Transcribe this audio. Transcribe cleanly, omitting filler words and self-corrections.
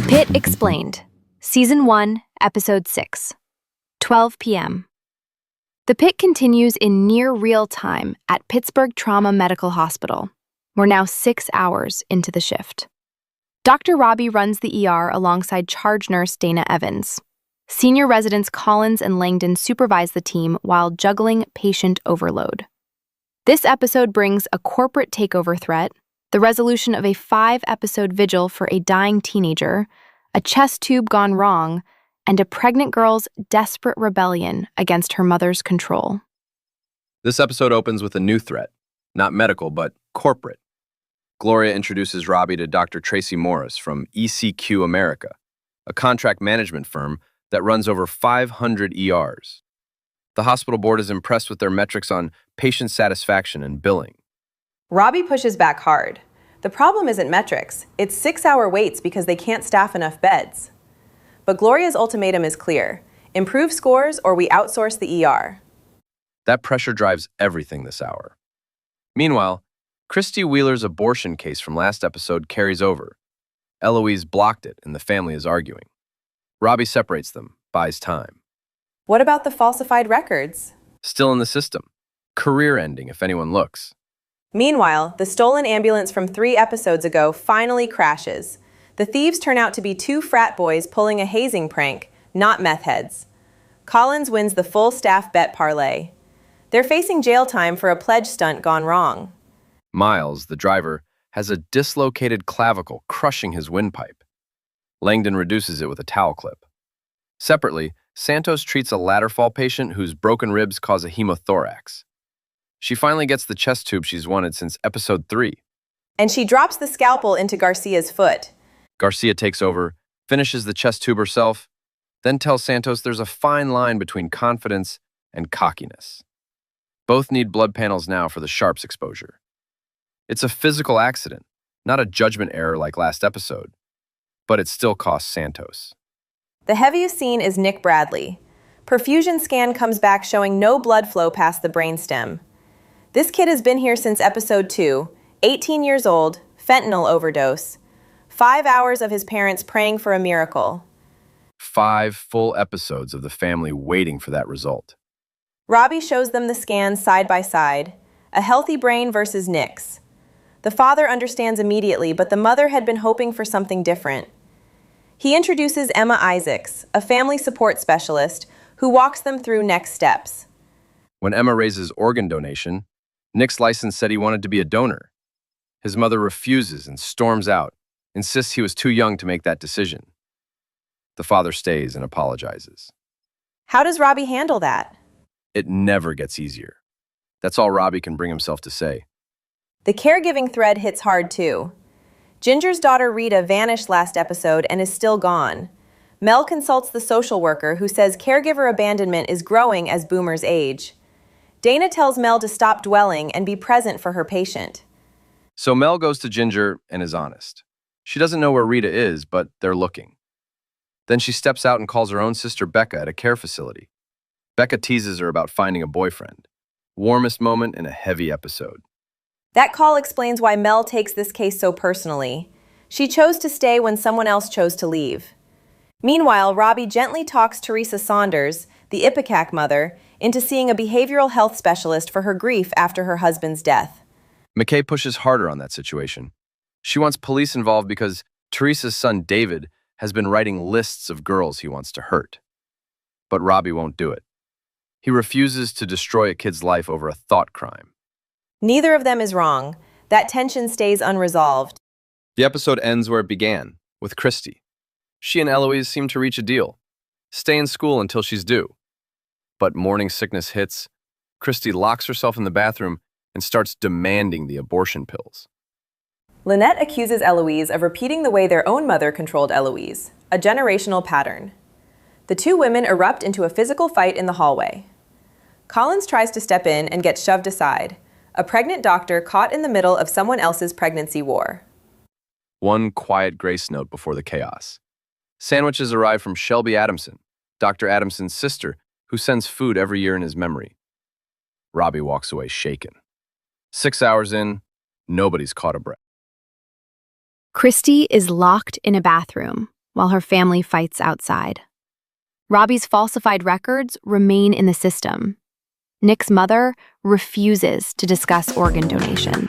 Pitt Explained, Season 1, Episode 6, 12 p.m. The Pitt continues in near real time at Pittsburgh Trauma Medical Hospital. We're now 6 hours into the shift. Dr. Robby runs the ER alongside charge nurse Dana Evans. Senior residents Collins and Langdon supervise the team while juggling patient overload. This episode brings a corporate takeover threat, the resolution of a 5-episode vigil for a dying teenager, a chest tube gone wrong, and a pregnant girl's desperate rebellion against her mother's control. This episode opens with a new threat, not medical, but corporate. Gloria introduces Robby to Dr. Tracy Morris from ECQ America, a contract management firm that runs over 500 ERs. The hospital board is impressed with their metrics on patient satisfaction and billing. Robby pushes back hard. The problem isn't metrics, it's 6-hour waits because they can't staff enough beds. But Gloria's ultimatum is clear: improve scores or we outsource the ER. That pressure drives everything this hour. Meanwhile, Christy Wheeler's abortion case from last episode carries over. Eloise blocked it and the family is arguing. Robby separates them, buys time. What about the falsified records? Still in the system. Career ending if anyone looks. Meanwhile, the stolen ambulance from 3 episodes ago finally crashes. The thieves turn out to be 2 frat boys pulling a hazing prank, not meth heads. Collins wins the full staff bet parlay. They're facing jail time for a pledge stunt gone wrong. Miles, the driver, has a dislocated clavicle crushing his windpipe. Langdon reduces it with a towel clip. Separately, Santos treats a ladder fall patient whose broken ribs cause a hemothorax. She finally gets the chest tube she's wanted since episode 3. And she drops the scalpel into Garcia's foot. Garcia takes over, finishes the chest tube herself, then tells Santos there's a fine line between confidence and cockiness. Both need blood panels now for the sharps exposure. It's a physical accident, not a judgment error like last episode, but it still costs Santos. The heaviest scene is Nick Bradley. Perfusion scan comes back showing no blood flow past the brainstem. This kid has been here since episode 2, 18 years old, fentanyl overdose. 5 hours of his parents praying for a miracle. 5 full episodes of the family waiting for that result. Robby shows them the scans side by side. A healthy brain versus Nick's. The father understands immediately, but the mother had been hoping for something different. He introduces Emma Isaacs, a family support specialist, who walks them through next steps. When Emma raises organ donation, Nick's license said he wanted to be a donor. His mother refuses and storms out, insists he was too young to make that decision. The father stays and apologizes. How does Robby handle that? It never gets easier. That's all Robby can bring himself to say. The caregiving thread hits hard too. Ginger's daughter Rita vanished last episode and is still gone. Mel consults the social worker who says caregiver abandonment is growing as boomers age. Dana tells Mel to stop dwelling and be present for her patient. So Mel goes to Ginger and is honest. She doesn't know where Rita is, but they're looking. Then she steps out and calls her own sister Becca at a care facility. Becca teases her about finding a boyfriend. Warmest moment in a heavy episode. That call explains why Mel takes this case so personally. She chose to stay when someone else chose to leave. Meanwhile, Robby gently talks Theresa Saunders, the Ipecac mother, into seeing a behavioral health specialist for her grief after her husband's death. McKay pushes harder on that situation. She wants police involved because Theresa's son David has been writing lists of girls he wants to hurt. But Robby won't do it. He refuses to destroy a kid's life over a thought crime. Neither of them is wrong. That tension stays unresolved. The episode ends where it began, with Christy. She and Eloise seem to reach a deal. Stay in school until she's due. But morning sickness hits. Christy locks herself in the bathroom and starts demanding the abortion pills. Lynette accuses Eloise of repeating the way their own mother controlled Eloise, a generational pattern. The 2 women erupt into a physical fight in the hallway. Collins tries to step in and gets shoved aside, a pregnant doctor caught in the middle of someone else's pregnancy war. One quiet grace note before the chaos. Sandwiches arrive from Shelby Adamson, Dr. Adamson's sister, who sends food every year in his memory. Robby walks away shaken. 6 hours in, nobody's caught a breath. Christy is locked in a bathroom, while her family fights outside. Robby's falsified records remain in the system. Nick's mother refuses to discuss organ donation.